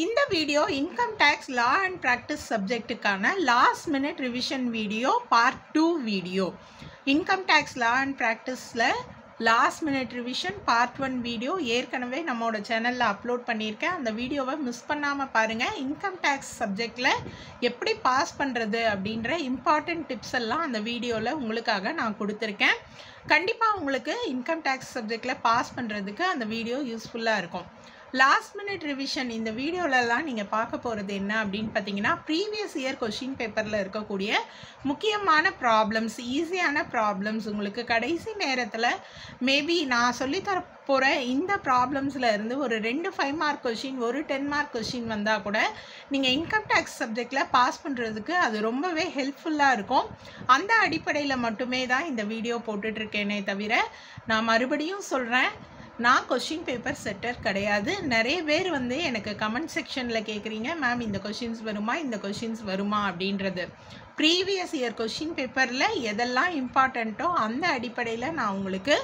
இந்த video income tax law and practice சப்ஜெக்ட்டுக்கான last minute revision video part 2 video. Income tax law and ப்ராக்டிஸில் last minute revision part 1 video ஏற்கனவே நம்மளோட சேனலில் upload பண்ணியிருக்கேன். அந்த வீடியோவை மிஸ் பண்ணாமல் பாருங்கள். இன்கம் டேக்ஸ் சப்ஜெக்டில் எப்படி பாஸ் பண்ணுறது அப்படின்ற இம்பார்ட்டண்ட் டிப்ஸ் எல்லாம் அந்த வீடியோவில் உங்களுக்காக நான் கொடுத்துருக்கேன். கண்டிப்பாக உங்களுக்கு இன்கம் டேக்ஸ் சப்ஜெக்டில் பாஸ் பண்ணுறதுக்கு அந்த வீடியோ யூஸ்ஃபுல்லாக இருக்கும். லாஸ்ட் மினிட் ரிவிஷன் இந்த வீடியோலலாம் நீங்கள் பார்க்க போகிறது என்ன அப்படின்னு பார்த்தீங்கன்னா, ப்ரீவியஸ் இயர் கொஷின் பேப்பரில் இருக்கக்கூடிய முக்கியமான ப்ராப்ளம்ஸ், ஈஸியான ப்ராப்ளம்ஸ் உங்களுக்கு கடைசி நேரத்தில் மேபி நான் சொல்லித்தர போகிற இந்த ப்ராப்ளம்ஸில் இருந்து ஒரு 2 5 மார்க் கொஷின், ஒரு 10 மார்க் கொஷின் வந்தால் கூட நீங்கள் இன்கம் டேக்ஸ் சப்ஜெக்டில் பாஸ் பண்ணுறதுக்கு அது ரொம்பவே ஹெல்ப்ஃபுல்லாக இருக்கும். அந்த அடிப்படையில் மட்டுமே தான் இந்த வீடியோ போட்டுட்ருக்கேனே தவிர, நான் மறுபடியும் சொல்கிறேன், நான் கொஷின் பேப்பர் செட்டர் கிடையாது. நிறைய பேர் எனக்கு கமெண்ட் செக்ஷனில் கேட்குறீங்க, மேம் இந்த கொஷின்ஸ் வருமா, இந்த கொஷின்ஸ் வருமா அப்படின்றது. ப்ரீவியஸ் இயர் கொஷின் பேப்பரில் எதெல்லாம் இம்பார்ட்டண்ட்டோ அந்த அடிப்படையில் நான் உங்களுக்கு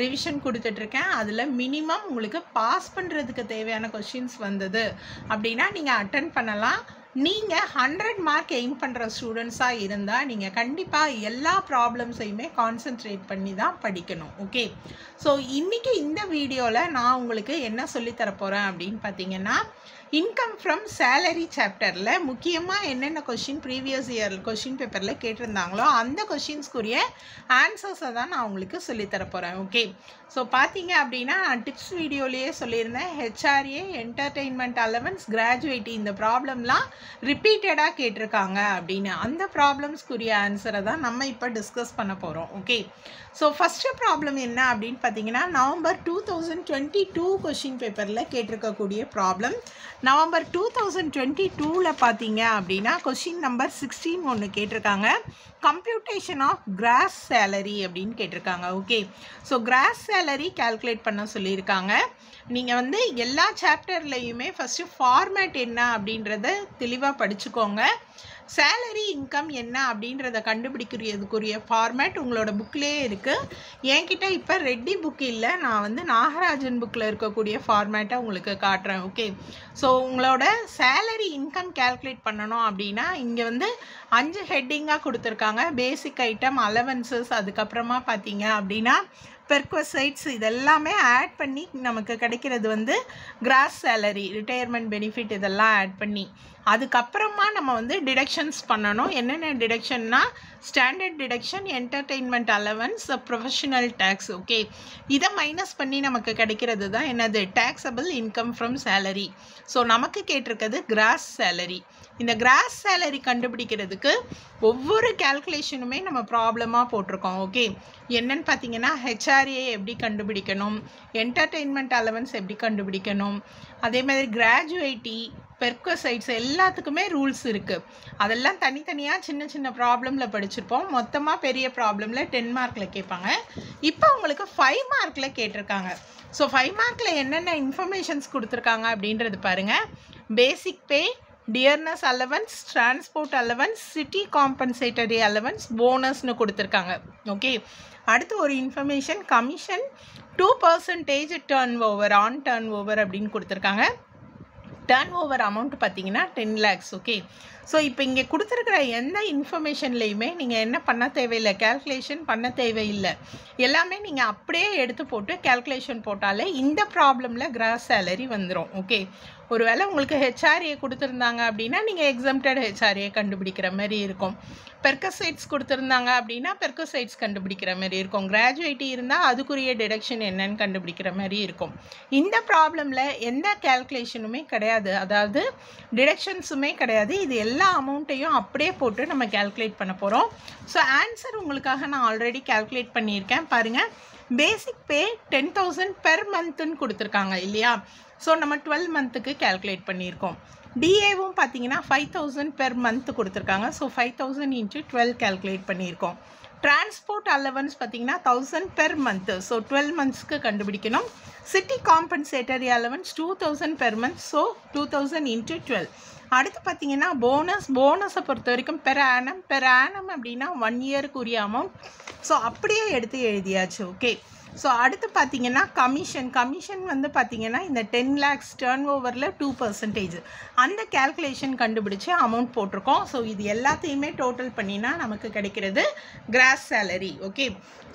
ரிவிஷன் கொடுத்துட்ருக்கேன். அதில் மினிமம் உங்களுக்கு பாஸ் பண்ணுறதுக்கு தேவையான கொஷின்ஸ் வந்தது அப்படின்னா நீங்கள் அட்டன் பண்ணலாம். நீங்கள் 100 மார்க் எய்ம் பண்ணுற ஸ்டூடெண்ட்ஸாக இருந்தால் நீங்கள் கண்டிப்பாக எல்லா ப்ராப்ளம்ஸையுமே கான்சென்ட்ரேட் பண்ணி தான் படிக்கணும். ஓகே, ஸோ இன்றைக்கி இந்த வீடியோவில் நான் உங்களுக்கு என்ன சொல்லித்தர போகிறேன் அப்படின்னு பார்த்தீங்கன்னா, இன்கம் ஃப்ரம் சேலரி சாப்டரில் முக்கியமாக என்னென்ன கொஷின் ப்ரீவியஸ் இயர் கொஷின் பேப்பரில் கேட்டிருந்தாங்களோ அந்த கொஷின்ஸ்க்குரிய ஆன்சர்ஸை தான் நான் உங்களுக்கு சொல்லித்தர போகிறேன். ஓகே, ஸோ பார்த்தீங்க அப்படின்னா நான் டிப்ஸ் வீடியோலேயே சொல்லியிருந்தேன், ஹெச்ஆர்ஏ, என்டர்டெயின்மெண்ட் அலவன்ஸ், கிராஜுவேட்டி இந்த ப்ராப்ளம்லாம் ரிப்பீட்டடாக கேட்டிருக்காங்க அப்படின்னு. அந்த ப்ராப்ளம்ஸ்க்குரிய ஆன்சரை தான் நம்ம இப்போ டிஸ்கஸ் பண்ண போகிறோம். ஓகே, ஸோ ஃபஸ்ட்டு ப்ராப்ளம் என்ன அப்படின்னு பார்த்தீங்கன்னா, நவம்பர் 2022 கொஷின் பேப்பரில் கேட்டிருக்கக்கூடிய ப்ராப்ளம். நவம்பர் 2022 பார்த்தீங்க அப்படின்னா கொஷின் நம்பர் 16 ஒன்று கேட்டிருக்காங்க. கம்ப்யூட்டேஷன் ஆஃப் கிராஸ் சேலரி அப்படின்னு கேட்டிருக்காங்க. Okay, so cross salary calculate பண்ண சொல்லியிருக்காங்க. நீங்கள் எல்லா சாப்டர்லையுமே ஃபஸ்ட்டு ஃபார்மேட் என்ன அப்படின்றத தெளிவாக படிச்சுக்கோங்க. சேலரி இன்கம் என்ன அப்படின்றத கண்டுபிடிக்கிறதுக்குரிய ஃபார்மேட் உங்களோட புக்லேயே இருக்குது. என்கிட்ட இப்போ ரெட்டி புக் இல்லை, நான் நாகராஜன் புக்கில் இருக்கக்கூடிய ஃபார்மேட்டை உங்களுக்கு காட்டுறேன். ஓகே, ஸோ உங்களோட சேலரி இன்கம் கால்குலேட் பண்ணணும் அப்படின்னா இங்கே 5 ஹெட்டிங்காக கொடுத்துருக்காங்க. பேசிக் ஐட்டம், அலவன்சஸ், அதுக்கப்புறமா பார்த்தீங்க அப்படின்னா பெர்க்வசைட்ஸ், இதெல்லாமே ஆட் பண்ணி நமக்கு கிடைக்கிறது கிராஸ் சேலரி, ரிட்டையர்மெண்ட் பெனிஃபிட், இதெல்லாம் ஆட் பண்ணி அதுக்கப்புறமா நம்ம டிடக்ஷன்ஸ் பண்ணணும். என்னென்ன டிடக்ஷன்னா, standard deduction, entertainment allowance, professional tax. Okay, இதை மைனஸ் பண்ணி நமக்கு கிடைக்கிறது தான் என்னது, taxable income from salary. So நமக்கு கேட்டிருக்கிறது கிராஸ் சேலரி. இந்த கிராஸ் சேலரி கண்டுபிடிக்கிறதுக்கு ஒவ்வொரு கால்குலேஷனுமே நம்ம ப்ராப்ளமாக போட்டிருக்கோம். ஓகே, என்னன்னு பார்த்தீங்கன்னா, ஹெச்ஆர்ஏ எப்படி கண்டுபிடிக்கணும், என்டர்டெயின்மெண்ட் அலவன்ஸ் எப்படி கண்டுபிடிக்கணும், அதே மாதிரி கிராஜுவேட்டி, பெர்க்வசைட்ஸ் எல்லாத்துக்குமே ரூல்ஸ் இருக்குது. அதெல்லாம் தனித்தனியாக சின்ன சின்ன ப்ராப்ளமில் படிச்சிருப்போம். மொத்தமாக பெரிய ப்ராப்ளமில் 10 மார்க்கில் கேட்பாங்க. இப்போ உங்களுக்கு 5 மார்க்கில் கேட்டிருக்காங்க. ஸோ 5 மார்க்கில் என்னென்ன இன்ஃபர்மேஷன்ஸ் கொடுத்துருக்காங்க அப்படின்றது பாருங்கள். Basic pay, dearness allowance, transport allowance, city compensatory allowance, போனஸ்னு கொடுத்துருக்காங்க. ஓகே, அடுத்து ஒரு information, commission 2% turnover, on turnover அப்படின்னு கொடுத்துருக்காங்க. டர்ன் ஓவர் அமௌண்ட் பார்த்தீங்கன்னா 10 lakhs. ஓகே, ஸோ இப்போ இங்கே கொடுத்துருக்கிற எந்த இன்ஃபர்மேஷன்லேயுமே நீங்கள் என்ன பண்ண தேவையில்லை, கேல்குலேஷன் பண்ண தேவையில்லை. எல்லாமே நீங்கள் அப்படியே எடுத்து போட்டு கேல்குலேஷன் போட்டாலே இந்த ப்ராப்ளமில் கிராஸ் சேலரி வந்துடும். ஓகே, ஒருவேளை உங்களுக்கு ஹெச்ஆர்ஏ கொடுத்துருந்தாங்க அப்படின்னா நீங்கள் எக்ஸம்டட் ஹெச்ஆர்ஏ கண்டுபிடிக்கிற மாதிரி இருக்கும். பெர்க்வசைட்ஸ் கொடுத்துருந்தாங்க அப்படின்னா பெர்க்வசைட்ஸ் கண்டுபிடிக்கிற மாதிரி இருக்கும். கிராஜுவேட்டி இருந்தால் அதுக்குரிய டிடக்ஷன் என்னன்னு கண்டுபிடிக்கிற மாதிரி இருக்கும். இந்த ப்ராப்ளமில் எந்த கேல்குலேஷனுமே கிடையாது, அதாவது டிடக்ஷன்ஸுமே கிடையாது. இது எல்லா அமௌண்ட்டையும் அப்படியே போட்டு நம்ம கேல்குலேட் பண்ண போகிறோம். ஸோ ஆன்சர் உங்களுக்காக நான் ஆல்ரெடி கேல்குலேட் பண்ணியிருக்கேன் பாருங்கள். பேசிக் பே 10,000 பெர் மந்த்துன்னு கொடுத்துருக்காங்க இல்லையா. ஸோ நம்ம 12 மந்த்துக்கு கேல்குலேட் பண்ணியிருக்கோம். டிஏவும் பார்த்தீங்கன்னா 5,000 பெர் மந்த் கொடுத்துருக்காங்க. ஸோ 5,000 × 12 கேல்குலேட் பண்ணியிருக்கோம். டிரான்ஸ்போர்ட் அலவன்ஸ் பார்த்தீங்கன்னா 1000 பெர் மந்த்து. ஸோ 12 மந்த்ஸ்க்கு கண்டுபிடிக்கணும். City compensatory allowance 2000 per month. So 2000 × 12. அடுத்து பார்த்தீங்கன்னா போனஸை பொறுத்த வரைக்கும் பெர் ஆனம் அப்படின்னா 1 இயருக்கு உரிய அமௌண்ட். ஸோ அப்படியே எடுத்து எழுதியாச்சு. ஓகே, ஸோ அடுத்து பார்த்தீங்கன்னா கமிஷன் வந்து பார்த்தீங்கன்னா இந்த 10 lakhs டர்ன் ஓவரில் 2% அந்த கேல்குலேஷன் கண்டுபிடிச்சி அமௌண்ட் போட்டிருக்கோம். ஸோ இது எல்லாத்தையுமே டோட்டல் பண்ணினா நமக்கு கிடைக்கிறது gross salary. Okay,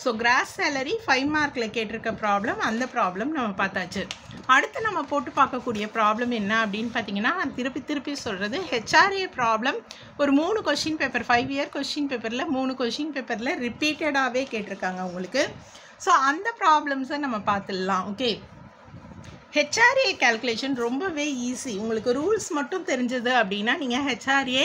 so cross salary 5 மார்க்கில் கேட்டிருக்க ப்ராப்ளம், அந்த ப்ராப்ளம் நம்ம பார்த்தாச்சு. அடுத்து நம்ம போட்டு பார்க்கக்கூடிய ப்ராப்ளம் என்ன அப்படின்னு பார்த்தீங்கன்னா, நான் திருப்பி சொல்கிறது ஹெச்ஆர்ஏ ப்ராப்ளம். ஒரு 3 கொஷின் பேப்பர் 5 இயர் கொஷின் பேப்பரில் 3 கொஷின் பேப்பரில் ரிப்பீட்டடாகவே கேட்டிருக்காங்க உங்களுக்கு. ஸோ அந்த ப்ராப்ளம்ஸை நம்ம பார்த்துடலாம். ஓகே, ஹெச்ஆர்ஏ கேல்குலேஷன் ரொம்பவே ஈஸி. உங்களுக்கு ரூல்ஸ் மட்டும் தெரிஞ்சது அப்படின்னா நீங்கள் ஹெச்ஆர்ஏ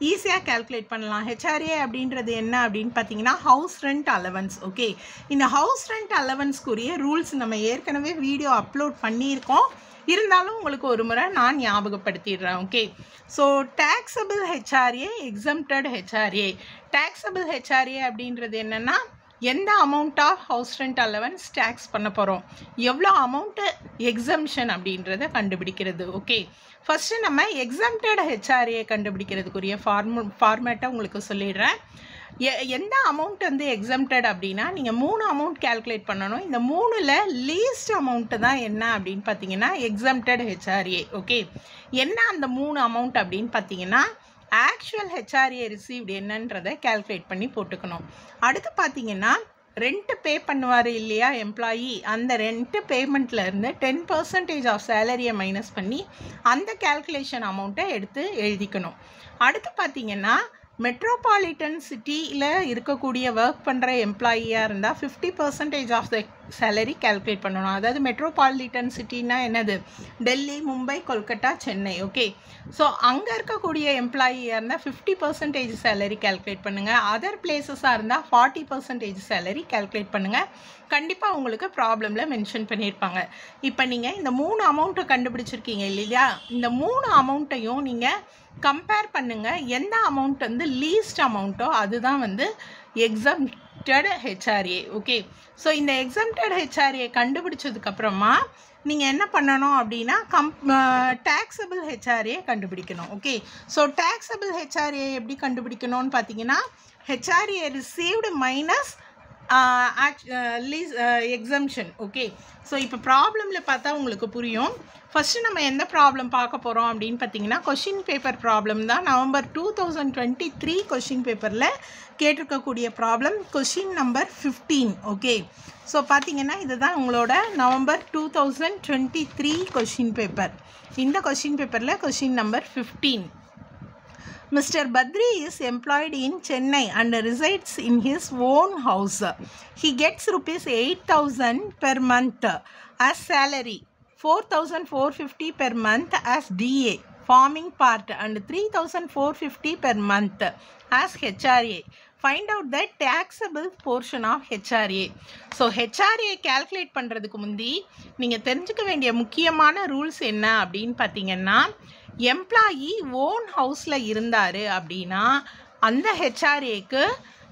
ஈஸியாக கேல்குலேட் பண்ணலாம். ஹெச்ஆர்ஏ அப்படின்றது என்ன அப்படின்னு பார்த்தீங்கன்னா ஹவுஸ் ரெண்ட் அலவன்ஸ். ஓகே, இந்த ஹவுஸ் ரெண்ட் அலவன்ஸ்க்குரிய ரூல்ஸ் நம்ம ஏற்கனவே வீடியோ அப்லோட் பண்ணியிருக்கோம், இருந்தாலும் உங்களுக்கு ஒரு முறை நான் ஞாபகப்படுத்திடுறேன். Okay, so taxable HRA, exempted HRA. Taxable HRA அப்படின்றது என்னென்னா எந்த amount of house rent allowance tax பண்ண போகிறோம், எவ்வளோ அமௌண்ட்டு எக்ஸம்ஷன் அப்படின்றத கண்டுபிடிக்கிறது. ஓகே, ஃபஸ்ட்டு நம்ம எக்ஸம்டட் ஹெச்ஆர்ஏ கண்டுபிடிக்கிறதுக்குரிய ஃபார்மேட்டை உங்களுக்கு சொல்லிடுறேன். எந்த அமௌண்ட் வந்து எக்ஸம்டட் அப்படின்னா நீங்கள் 3 அமௌண்ட் கேல்குலேட் பண்ணணும். இந்த 3ல் லீஸ்ட் அமௌண்ட்டு தான் என்ன அப்படின்னு பார்த்தீங்கன்னா எக்ஸம்டட் ஹெச்ஆர்ஏ. ஓகே, என்ன அந்த 3 அமௌண்ட் அப்படின்னு பார்த்தீங்கன்னா ஆக்சுவல் ஹெச்ஆர்ஏ ரிசீவ்டு என்னன்றதை கேல்குலேட் பண்ணி போட்டுக்கணும். அடுத்து பார்த்தீங்கன்னா ரெண்ட்டு பே பண்ணுவார் இல்லையா எம்ப்ளாயி, அந்த ரெண்ட்டு பேமெண்ட்லேருந்து 10% ஆஃப் சேலரியை மைனஸ் பண்ணி அந்த கேல்குலேஷன் அமௌண்ட்டை எடுத்து எழுதிக்கணும். அடுத்து பார்த்தீங்கன்னா மெட்ரோபாலிட்டன் சிட்டியில் இருக்கக்கூடிய ஒர்க் பண்ணுற எம்ப்ளாயியாக இருந்தால் 50% ஆஃப் த சேலரி கேல்குலேட் பண்ணணும். அதாவது மெட்ரோபாலிட்டன் சிட்டின்னா என்னது, டெல்லி, மும்பை, கொல்கட்டா, சென்னை. ஓகே, ஸோ அங்கே இருக்கக்கூடிய எம்ப்ளாயியாக இருந்தால் 50% சேலரி கேல்குலேட் பண்ணுங்கள். அதர் பிளேசஸாக இருந்தால் 40% சேலரி கேல்குலேட் பண்ணுங்கள். கண்டிப்பாக உங்களுக்கு ப்ராப்ளமில் மென்ஷன் பண்ணியிருப்பாங்க. இப்போ நீங்கள் இந்த 3 அமௌண்ட்டை கண்டுபிடிச்சிருக்கீங்க இல்லையா, இந்த 3 அமௌண்ட்டையும் நீங்கள் கம்பேர் பண்ணுங்கள். எந்த அமௌண்ட் வந்து லீஸ்ட் அமௌண்ட்டோ அதுதான் வந்து எக்ஸம்டட் ஹெச்ஆர்ஏ. ஓகே, ஸோ இந்த எக்ஸம்டட் ஹெச்ஆர்ஏ கண்டுபிடிச்சதுக்கப்புறமா நீங்கள் என்ன பண்ணணும் அப்படின்னா டேக்ஸபிள் ஹெச்ஆர்ஏ கண்டுபிடிக்கணும். ஓகே, ஸோ டேக்ஸபிள் ஹெச்ஆர்ஏ எப்படி கண்டுபிடிக்கணும்னு பார்த்தீங்கன்னா HRA received minus exemption. Okay, so இப்போ ப்ராப்ளமில் பார்த்தா உங்களுக்கு புரியும். ஃபஸ்ட்டு நம்ம எந்த ப்ராப்ளம் பார்க்க போகிறோம் அப்படின்னு பார்த்தீங்கன்னா கொஷின் பேப்பர் ப்ராப்ளம் தான். நவம்பர் 2023 கொஷின் பேப்பரில் கேட்டிருக்கக்கூடிய problem question number 15. Okay, so பார்த்தீங்கன்னா இதுதான் உங்களோட நவம்பர் 2023 கொஷின் பேப்பர். இந்த கொஷின் பேப்பரில் question number 15. Mr. Badri is employed in Chennai and resides in his own house. He gets rupees 8,000 per month as salary, 4,450 per month as DA, farming part, and 3,450 per month as HRA. Find out the taxable portion of HRA. So HRA calculate பண்ணுறதுக்கு முந்தி நீங்கள் தெரிஞ்சுக்க வேண்டிய முக்கியமான rules என்ன அப்படின்னு பார்த்தீங்கன்னா, employee own ஹவுஸில் இருந்தார் அப்படின்னா அந்த ஹெச்ஆர்ஏக்கு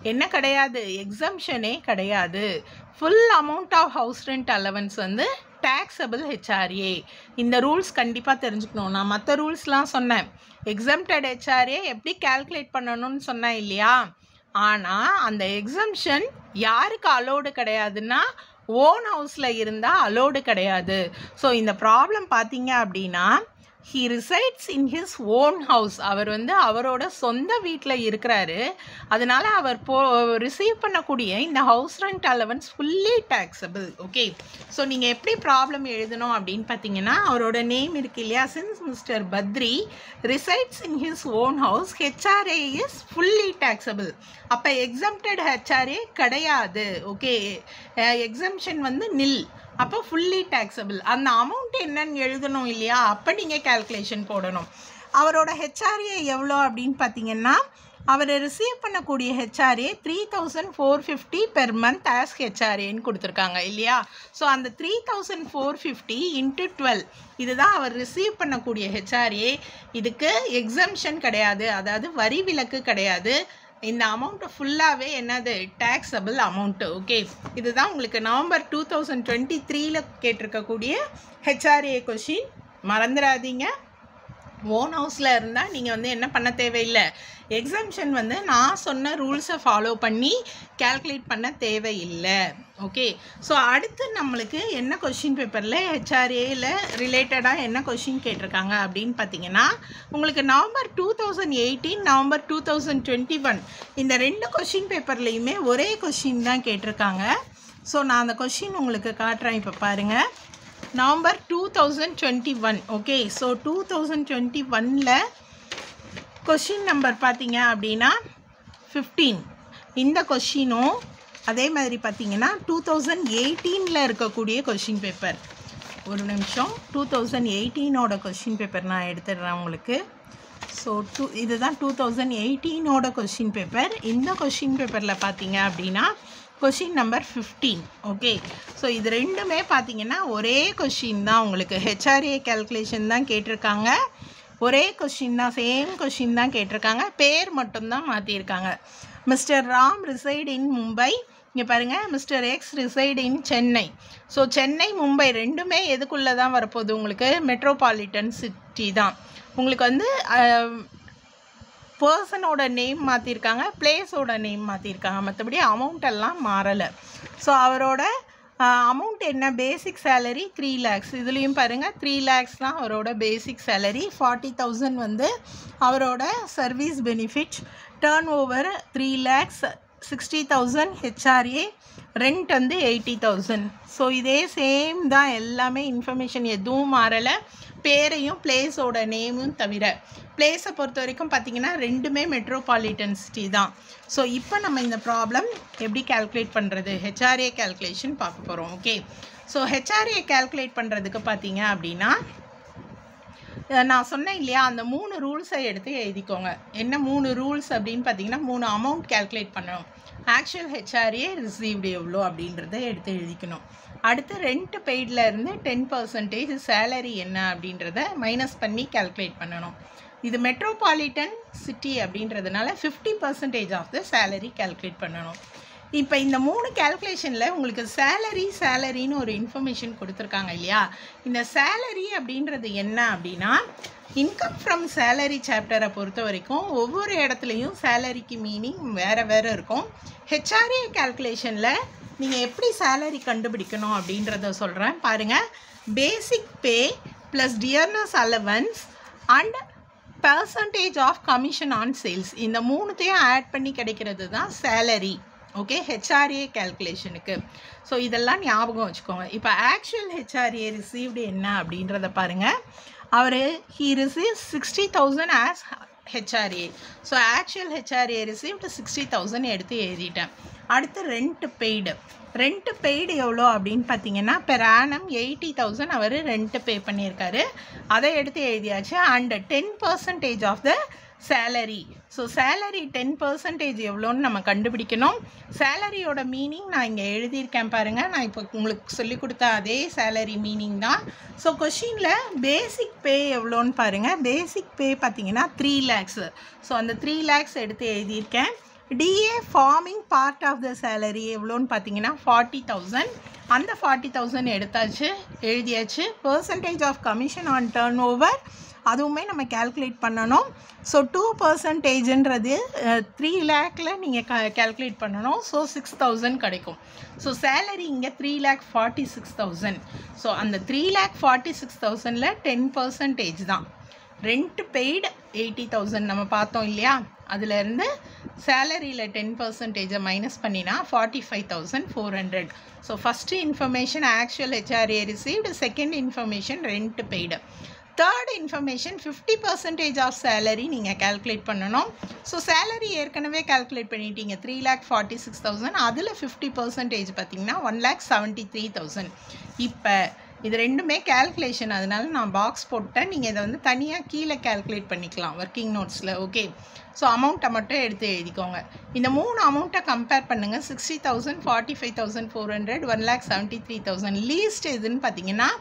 என்ன கிடையாது, எக்ஸம்ஷனே கிடையாது. Full amount of house rent allowance வந்து டேக்ஸபிள் ஹெச்ஆர்ஏ. இந்த ரூல்ஸ் கண்டிப்பாக தெரிஞ்சுக்கணும். நான் மற்ற ரூல்ஸ்லாம் சொன்னேன், எக்ஸம்டட் ஹெச்ஆர்ஏ எப்படி கேல்குலேட் பண்ணணும்னு சொன்னேன் இல்லையா, ஆனால் அந்த எக்ஸம்ஷன் யாருக்கு அலோடு கிடையாதுன்னா ஓன் ஹவுஸில் இருந்தால் அலோடு கிடையாது. ஸோ இந்த ப்ராப்ளம் பார்த்தீங்க அப்படின்னா he resides in his own house. அவர் வந்து அவரோட சொந்த வீட்டில் இருக்கிறாரு. அதனால் அவர் ரிசீவ் பண்ணக்கூடிய இந்த house rent allowance fully taxable. Okay, so நீங்கள் எப்படி ப்ராப்ளம் எழுதணும் அப்படின்னு பார்த்தீங்கன்னா அவரோட நேம் இருக்கு இல்லையா, since mister Badri resides in his own house, HRA is fully taxable. அப்போ எக்ஸம்டட் ஹெச்ஆர்ஏ கிடையாது. ஓகே, எக்ஸம்ஷன் வந்து நில், அப்போ ஃபுல்லி டேக்ஸபிள். அந்த அமௌண்ட் என்னன்னு எழுதணும் இல்லையா, அப்போ நீங்கள் கேல்குலேஷன் போடணும். அவரோட ஹெச்ஆர்ஏ எவ்வளோ அப்படின்னு பார்த்தீங்கன்னா அவர் ரிசீவ் பண்ணக்கூடிய ஹெச்ஆர்ஏ 3,450 பெர் மந்த் ஆஸ் ஹெச்ஆர்ஏன்னு கொடுத்துருக்காங்க இல்லையா. ஸோ அந்த 3,450 × 12 இதுதான் அவர் ரிசீவ் பண்ணக்கூடிய ஹெச்ஆர்ஏ. இதுக்கு எக்ஸம்ஷன் கிடையாது, அதாவது வரி விலக்கு கிடையாது. இந்த அமௌண்ட்டு ஃபுல்லாகவே என்னது, டேக்ஸபிள் அமௌண்ட்டு. ஓகே, இதுதான் உங்களுக்கு நவம்பர் 2023 கேட்டிருக்கக்கூடிய ஹெச்ஆர்ஏ கொஷின். மறந்துடாதீங்க. ஓன் ஹவுஸில் இருந்தால் நீங்கள் வந்து என்ன பண்ண தேவையில்லை, எக்ஸம்ஷன் வந்து நான் சொன்ன ரூல்ஸை ஃபாலோ பண்ணி கேல்குலேட் பண்ண தேவையில்லை. ஓகே, ஸோ அடுத்து நம்மளுக்கு என்ன கொஷின் பேப்பரில் ஹெச்ஆர்ஏயில் ரிலேட்டடாக என்ன கொஷின் கேட்டிருக்காங்க அப்படின்னு பார்த்தீங்கன்னா, உங்களுக்கு நவம்பர் 2018 நவம்பர் 2021 இந்த 2 கொஷின் பேப்பர்லேயுமே ஒரே கொஷின் தான் கேட்டிருக்காங்க. ஸோ நான் அந்த கொஷின் உங்களுக்கு காட்டுறேன். இப்போ பாருங்கள், நவம்பர் 2021. ஓகே, ஸோ 2021ல் கொஷின் நம்பர் பார்த்தீங்க அப்படின்னா 15. இந்த கொஷினும் அதே மாதிரி பார்த்தீங்கன்னா 2018ல் இருக்கக்கூடிய கொஷின் பேப்பர். ஒரு நிமிஷம், 2018ஓட கொஷின் பேப்பர் நான் எடுத்துடுறேன் உங்களுக்கு. ஸோ இதுதான் 2018ஓட கொஷின் பேப்பர். இந்த கொஷின் பேப்பரில் பார்த்தீங்க அப்படின்னா கொஷின் நம்பர் 15. ஓகே, ஸோ இது ரெண்டுமே பார்த்தீங்கன்னா ஒரே கொஷின் தான். உங்களுக்கு ஹெச்ஆர்ஏ கேல்குலேஷன் தான் கேட்டிருக்காங்க. ஒரே கொஷின் தான், சேம் கொஷின் தான் கேட்டிருக்காங்க. பேர் மட்டும்தான் மாற்றிருக்காங்க. மிஸ்டர் ராம் ரிசைட் இன் மும்பை. இங்கே பாருங்கள், மிஸ்டர் எக்ஸ் ரிசைட் இன் சென்னை. ஸோ சென்னை மும்பை ரெண்டுமே எதுக்குள்ளே தான் வரப்போகுது, உங்களுக்கு மெட்ரோபாலிட்டன் சிட்டி தான். உங்களுக்கு வந்து பர்சனோட நேம் மாற்றிருக்காங்க, பிளேஸோட நேம் மாற்றிருக்காங்க, மற்றபடி அமௌண்ட் எல்லாம் மாறலை. ஸோ அவரோட அமௌண்ட் என்ன, பேசிக் சேலரி 3 lakhs. இதுலேயும் பாருங்கள் 3 lakhs தான் அவரோட பேசிக் சேலரி. 40,000 வந்து அவரோட service benefit. Turn over 3 lakhs, 60,000 HRA, rent வந்து 80,000. ஸோ இதே சேம் தான், எல்லாமே இன்ஃபர்மேஷன் எதுவும் மாறலை, பேரையும் பிளேஸோட நேமும் தவிர. பிளேஸை பொறுத்த வரைக்கும் பார்த்தீங்கன்னா ரெண்டுமே மெட்ரோபாலிட்டன் சிட்டி தான். ஸோ இப்போ நம்ம இந்த ப்ராப்ளம் எப்படி கேல்குலேட் பண்ணுறது, ஹெச்ஆர்ஏ கேல்குலேஷன் பார்க்க போகிறோம். ஓகே, ஸோ ஹெச்ஆர்ஏ கேல்குலேட் பண்ணுறதுக்கு பார்த்தீங்க அப்படின்னா நான் சொன்னேன் இல்லையா, அந்த 3 ரூல்ஸை எடுத்து எழுதிக்கோங்க. என்ன 3 ரூல்ஸ் அப்படின்னு பார்த்தீங்கன்னா, 3 அமௌண்ட் கேல்குலேட் பண்ணணும். ஆக்சுவல் ஹெச்ஆர்ஏ ரிசீவ்டு எவ்வளோ அப்படின்றத எடுத்து எழுதிக்கணும். அடுத்து ரெண்ட் பெய்டில் இருந்து 10% சேலரி என்ன அப்படின்றத மைனஸ் பண்ணி கேல்குலேட் பண்ணணும். இது மெட்ரோபாலிட்டன் சிட்டி அப்படின்றதுனால 50% ஆஃப் த சேலரி கேல்குலேட் பண்ணணும். இப்போ இந்த 3 கேல்குலேஷனில் உங்களுக்கு சேலரின்னு ஒரு இன்ஃபர்மேஷன் கொடுத்துருக்காங்க இல்லையா. இந்த சேலரி அப்படின்றது என்ன அப்படின்னா, இன்கம் ஃப்ரம் சேலரி சாப்டரை பொறுத்த வரைக்கும் ஒவ்வொரு இடத்துலையும் சேலரிக்கு மீனிங் வேறு வேறு இருக்கும். ஹெச்ஆர்ஏ கேல்குலேஷனில் நீங்கள் எப்படி சேலரி கண்டுபிடிக்கணும் அப்படின்றத சொல்கிறேன் பாருங்கள். Basic pay plus dearness allowance and percentage of commission on sales, இந்த 3த்தையும் ஆட் பண்ணி கிடைக்கிறது தான் சேலரி. ஓகே, ஹெச்ஆர்ஏ கேல்குலேஷனுக்கு. ஸோ இதெல்லாம் ஞாபகம் வச்சுக்கோங்க. இப்போ ஆக்சுவல் ஹெச்ஆர்ஏ ரிசீவ்டு என்ன அப்படின்றத பாருங்கள். அவர் he receives 60,000 as HRA. So actual HRA received 60,000 எடுத்து எழுதிட்டேன். அடுத்து ரெண்ட் பெய்டு எவ்வளோ அப்படின்னு பார்த்தீங்கன்னா, பெர் ஆனம் 80,000 அவர் ரெண்ட் பே பண்ணியிருக்காரு. அதை எடுத்து எழுதியாச்சு. And 10% of the salary. So salary 10% எவ்வளோன்னு நம்ம கண்டுபிடிக்கணும். சேலரியோட மீனிங் நான் இங்கே எழுதியிருக்கேன் பாருங்கள். நான் இப்போ உங்களுக்கு சொல்லிக் கொடுத்த அதே சேலரி மீனிங் தான். ஸோ கொஷினில் பேசிக் பே எவ்வளோன்னு பாருங்கள். பேசிக் பே பார்த்தீங்கன்னா 3 lakhs. ஸோ அந்த 3 lakhs எடுத்து எழுதியிருக்கேன். DA forming part of the salary எவ்வளோன்னு பார்த்தீங்கன்னா 40,000. அந்த 40,000 எடுத்தாச்சு, எழுதியாச்சு. Percentage of commission on turnover அதுவுமே நம்ம கேல்குலேட் பண்ணணும். ஸோ 2%ன்றது 3 lakhல நீங்கள் கேல்குலேட் பண்ணணும். ஸோ 6,000 கிடைக்கும். ஸோ சேலரி இங்கே 3,46,000. ஸோ அந்த 3,46,000ல் 10% தான். ரெண்ட் பெய்டு 80,000 நம்ம பார்த்தோம் இல்லையா, அதுலேருந்து சேலரியில் 10% மைனஸ் பண்ணினா 45,400. So first information actual HRA received, second information rent paid, third information 50% of salary நீங்கள் கேல்குலேட் பண்ணணும். ஸோ சேலரி ஏற்கனவே கேல்குலேட் பண்ணிட்டீங்க 3,46,000. அதில் 50% பார்த்தீங்கன்னா 1,73,000. இப்போ இது ரெண்டுமே கேல்குலேஷன், அதனால நான் பாக்ஸ் போட்டேன். நீங்கள் இதை வந்து தனியாக கீழே கேல்குலேட் பண்ணிக்கலாம் ஒர்க்கிங் நோட்ஸில். ஓகே, ஸோ அமௌண்ட்டை மட்டும் எடுத்து எழுதிக்கோங்க. இந்த 3 அமௌண்ட்டை கம்பேர் பண்ணுங்கள். 60,000, 45,400, 1,73,000. லீஸ்ட் எதுன்னு பார்த்தீங்கன்னா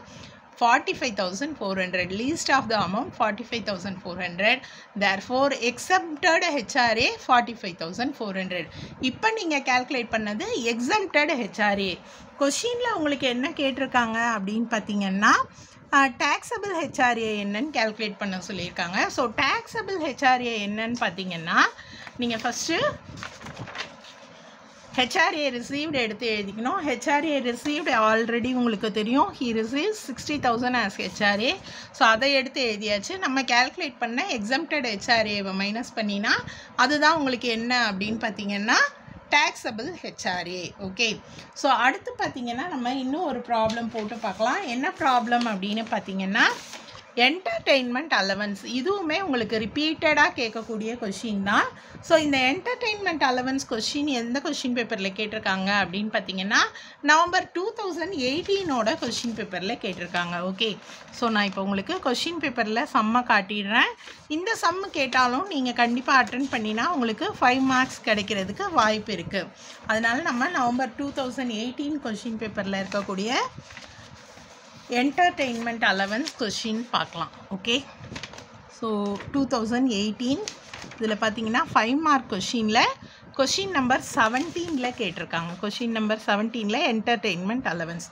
45,400. least of the amount 45,400. therefore exempted HRA 45,400. இப்போ நீங்கள் கால்குலேட் பண்ணது exempted HRA. கொஷினில் உங்களுக்கு என்ன கேட்டிருக்காங்க அப்படின்னு பார்த்தீங்கன்னா, டேக்ஸபிள் ஹெச்ஆர்ஏ என்னன்னு கேல்குலேட் பண்ண சொல்லியிருக்காங்க. ஸோ டேக்ஸபிள் ஹெச்ஆர்ஏ என்னன்னு பார்த்தீங்கன்னா நீங்கள் ஃபஸ்ட்டு ஹெச்ஆர்ஏ ரிசீவ்டு எடுத்து எழுதிக்கணும். ஹெச்ஆர்ஏ ரிசீவ்டு ஆல்ரெடி உங்களுக்கு தெரியும், he receive 60,000 as HRA. So அதை எடுத்து எழுதியாச்சு. நம்ம கேல்குலேட் பண்ண எக்ஸம்டட் ஹெச்ஆர்ஏவை மைனஸ் பண்ணினா அதுதான் உங்களுக்கு என்ன அப்படின்னு பார்த்தீங்கன்னா டேக்ஸபிள் ஹெச்ஆர்ஏ. ஓகே, ஸோ அடுத்து பார்த்தீங்கன்னா நம்ம இன்னும் ஒரு ப்ராப்ளம் போட்டு பார்க்கலாம். என்ன ப்ராப்ளம் அப்படின்னு பார்த்தீங்கன்னா என்டர்டெயின்மெண்ட் அலவன்ஸ். இதுவுமே உங்களுக்கு ரிப்பீட்டடாக கேட்கக்கூடிய கொஷின் தான். ஸோ இந்த என்டர்டெயின்மெண்ட் அலவன்ஸ் கொஷின் எந்த கொஷின் பேப்பரில் கேட்டிருக்காங்க அப்படின்னு பார்த்தீங்கன்னா நவம்பர் 2018 கொஷின் பேப்பரில் கேட்டிருக்காங்க. ஓகே, ஸோ நான் இப்போ உங்களுக்கு கொஷின் பேப்பரில் சம்மை காட்டிடுறேன். இந்த சம்மு கேட்டாலும் நீங்கள் கண்டிப்பாக அட்டென்ட் பண்ணினா உங்களுக்கு 5 மார்க்ஸ் கிடைக்கிறதுக்கு வாய்ப்பு இருக்குது. அதனால் நம்ம நவம்பர் 2018 கொஷின் பேப்பரில் இருக்கக்கூடிய என்டர்டெயின்மெண்ட் அலவன்ஸ் கொஷின் பார்க்கலாம். ஓகே, ஸோ 2018 இதில் பார்த்தீங்கன்னா 5 மார்க் கொஷினில் கொஷின் நம்பர் 17 கேட்டிருக்காங்க. Question number 17 entertainment allowance.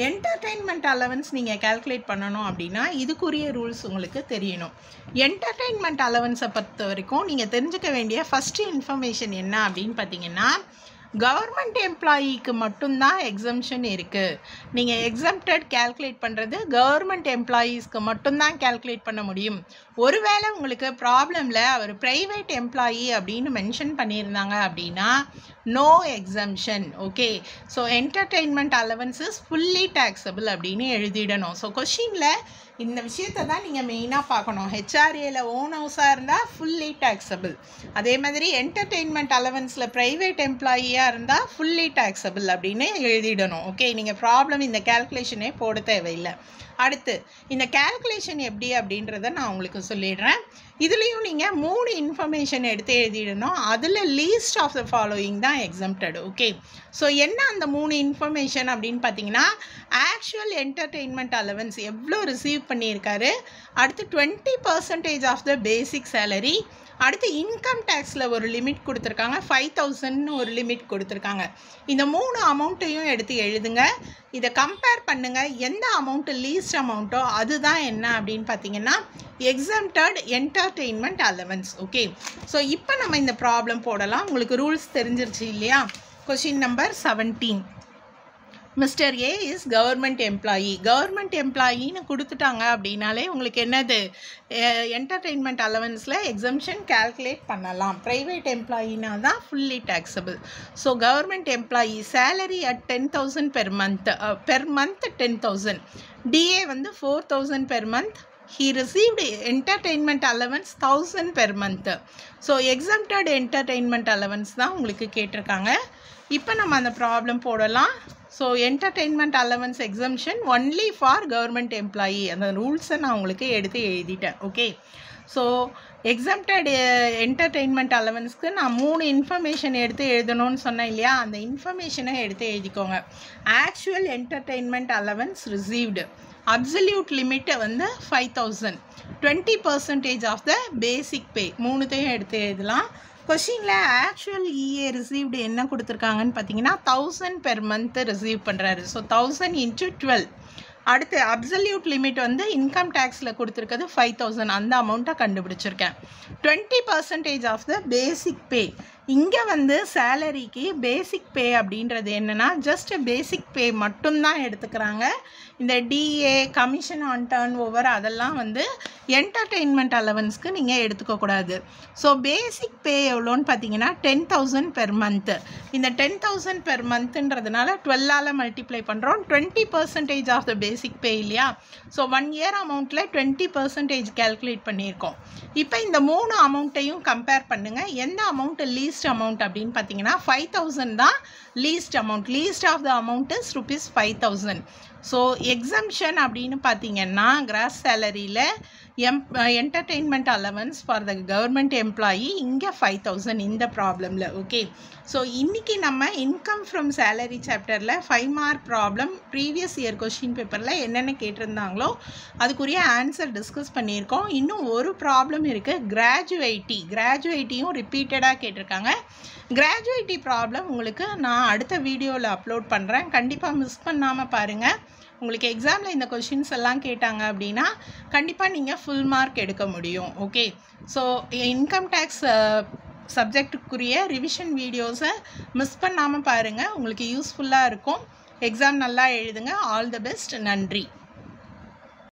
Entertainment allowance நீங்கள் கால்குலேட் பண்ணணும் அப்படின்னா இதுக்குரிய ரூல்ஸ் உங்களுக்கு தெரியணும். என்டர்டெயின்மெண்ட் அலவன்ஸை பொறுத்த வரைக்கும் நீங்கள் தெரிஞ்சுக்க வேண்டிய ஃபஸ்ட்டு இன்ஃபர்மேஷன் என்ன அப்படின்னு பார்த்தீங்கன்னா கவர்மெண்ட் எம்ப்ளாயிக்கு மட்டும்தான் எக்ஸம்ஷன் இருக்குது. நீங்கள் எக்ஸம்டட் கேல்குலேட் பண்ணுறது கவர்மெண்ட் எம்ப்ளாயீஸ்க்கு மட்டும்தான் கேல்குலேட் பண்ண முடியும். ஒருவேளை உங்களுக்கு ப்ராப்ளமில் அவர் ப்ரைவேட் எம்ப்ளாயி அப்படின்னு மென்ஷன் பண்ணியிருந்தாங்க அப்படின்னா no exemption. Okay, so entertainment allowance is fully taxable அப்படின்னு எழுதிடணும். ஸோ கொஷினில் இந்த விஷயத்தை தான் நீங்கள் மெயினாக பார்க்கணும். ஹெச்ஆர்ஏல ஓன் ஹவுஸாக இருந்தால் ஃபுல்லி டேக்ஸபிள், அதே மாதிரி என்டர்டெயின்மெண்ட் அலவன்ஸில் ப்ரைவேட் எம்ப்ளாயியாக இருந்தால் ஃபுல்லி டேக்ஸபிள் அப்படின்னு எழுதிடணும். ஓகே, நீங்கள் ப்ராப்ளம் இந்த கேல்குலேஷனே போட தேவையில்லை. அடுத்து இந்த கேல்குலேஷன் எப்படி அப்படின்றத நான் உங்களுக்கு சொல்லிடுறேன். இதுலேயும் நீங்கள் 3 இன்ஃபர்மேஷன் எடுத்து எழுதிடணும். அதில் லீஸ்ட் ஆஃப் த ஃபாலோயிங் தான் எக்ஸம்டட். ஓகே, ஸோ என்ன அந்த 3 இன்ஃபர்மேஷன் அப்படின்னு பார்த்தீங்கன்னா ஆக்சுவல் என்டர்டெயின்மெண்ட் அலவன்ஸ் எவ்வளோ ரிசீவ் பண்ணியிருக்காரு, அடுத்து 20% ஆஃப் த பேசிக் சேலரி, அடுத்து இன்கம் டேக்ஸில் ஒரு லிமிட் கொடுத்துருக்காங்க, 5,000 ஒரு லிமிட் கொடுத்துருக்காங்க. இந்த 3 அமௌண்ட்டையும் எடுத்து எழுதுங்க. இதை கம்பேர் பண்ணுங்கள். எந்த அமௌண்ட்டு லீஸ்ட் அமௌண்ட்டோ அதுதான் என்ன அப்படின்னு பார்த்தீங்கன்னா exempted entertainment allowance. Okay, so இப்போ நம்ம இந்த ப்ராப்ளம் போடலாம். உங்களுக்கு ரூல்ஸ் தெரிஞ்சிருச்சு இல்லையா? Question number 17. Mister A is government employee. Government எம்ப்ளாயின்னு கொடுத்துட்டாங்க அப்படின்னாலே உங்களுக்கு என்னது என்டர்டெயின்மெண்ட் அலவன்ஸில் எக்ஸம்ஷன் கேல்குலேட் பண்ணலாம். ப்ரைவேட் எம்ப்ளாயினா தான் fully taxable. So government employee salary at 10,000 per month 10,000. DA வந்து 4,000 per month. He received entertainment allowance 1,000 per month. So exempted entertainment allowance தான் உங்களுக்கு கேட்டிருக்காங்க. இப்போ நம்ம அந்த ப்ராப்ளம் போடலாம். So entertainment allowance exemption only for government employee. அந்த ரூல்ஸை நான் உங்களுக்கு எடுத்து எழுதிட்டேன். ஓகே, ஸோ எக்ஸம்டட் என்டர்டெயின்மெண்ட் அலவன்ஸ்க்கு நான் 3 இன்ஃபர்மேஷன் எடுத்து எழுதணும்னு சொன்னேன் இல்லையா? அந்த இன்ஃபர்மேஷனை எடுத்து எழுதிக்கோங்க. Actual entertainment allowance received, absolute லிமிட்டை வந்து 5,000, 20% ஆஃப் த பேசிக் பே, 3த்தையும் எடுத்து எழுதலாம். கொஷினில் ஆக்சுவல் இஏ ரிசீவ்டு என்ன கொடுத்துருக்காங்கன்னு பார்த்தீங்கன்னா 1,000 பெர் மந்த் ரிசீவ் பண்ணுறாரு. ஸோ 1,000 × 12. அடுத்து அப்சல்யூட் லிமிட் வந்து இன்கம் டேக்ஸில் கொடுத்துருக்கிறது 5,000. அந்த அமௌண்ட்டை கண்டுபிடிச்சிருக்கேன். 20% ஆஃப் த பேசிக் பே. இங்கே வந்து சேலரிக்கு பேசிக் பே அப்படின்றது என்னென்னா ஜஸ்ட் பேசிக் பே மட்டும்தான் எடுத்துக்கிறாங்க. இந்த DA, commission on turnover அதெல்லாம் வந்து என்டர்டெயின்மெண்ட் அலவன்ஸ்க்கு நீங்கள் எடுத்துக்கக்கூடாது. ஸோ பேசிக் பே எவ்வளோன்னு பார்த்தீங்கன்னா 10,000 பெர் மந்த்து. இந்த 10,000 பெர் மந்த்துன்றதுனால 12ஆல் மல்டிப்ளை பண்ணுறோம். 20% ஆஃப் த பேசிக் பே இல்லையா? ஸோ 1 இயர் அமௌண்ட்டில் 20% கேல்குலேட் பண்ணியிருக்கோம். இப்போ இந்த 3 அமௌண்ட்டையும் கம்பேர் பண்ணுங்கள். எந்த அமௌண்ட்டு லீஸ்ட் அமௌண்ட் அப்படின்னு பார்த்தீங்கன்னா 5,000 தான் least amount. Least of the amount is ₹5,000. So exemption அப்படின்னு பார்த்தீங்கன்னா கிராஸ் சேலரியில் entertainment allowance for the government employee இங்கே 5,000 இந்த ப்ராப்ளமில். ஓகே, ஸோ இன்றைக்கி நம்ம இன்கம் ஃப்ரம் சேலரி சாப்டரில் 5 mark problem previous year question பேப்பரில் என்னென்ன கேட்டிருந்தாங்களோ அதுக்குரிய ஆன்சர் டிஸ்கஸ் பண்ணியிருக்கோம். இன்னும் ஒரு ப்ராப்ளம் இருக்குது, கிராஜுவேட்டியும் ரிப்பீட்டடாக கேட்டிருக்காங்க. கிராஜுவேட்டி ப்ராப்ளம் உங்களுக்கு நான் அடுத்த வீடியோவில் அப்லோட் பண்ணுறேன். கண்டிப்பாக மிஸ் பண்ணாமல் பாருங்கள். உங்களுக்கு எக்ஸாமில் இந்த கொஷின்ஸ் எல்லாம் கேட்டாங்க அப்படின்னா கண்டிப்பாக நீங்கள் ஃபுல் மார்க் எடுக்க முடியும். ஓகே, ஸோ இன்கம் டேக்ஸ் சப்ஜெக்டுக்குரிய ரிவிஷன் வீடியோஸை மிஸ் பண்ணாமல் பாருங்கள், உங்களுக்கு யூஸ்ஃபுல்லாக இருக்கும். எக்ஸாம் நல்லா எழுதுங்க. All the best. நன்றி.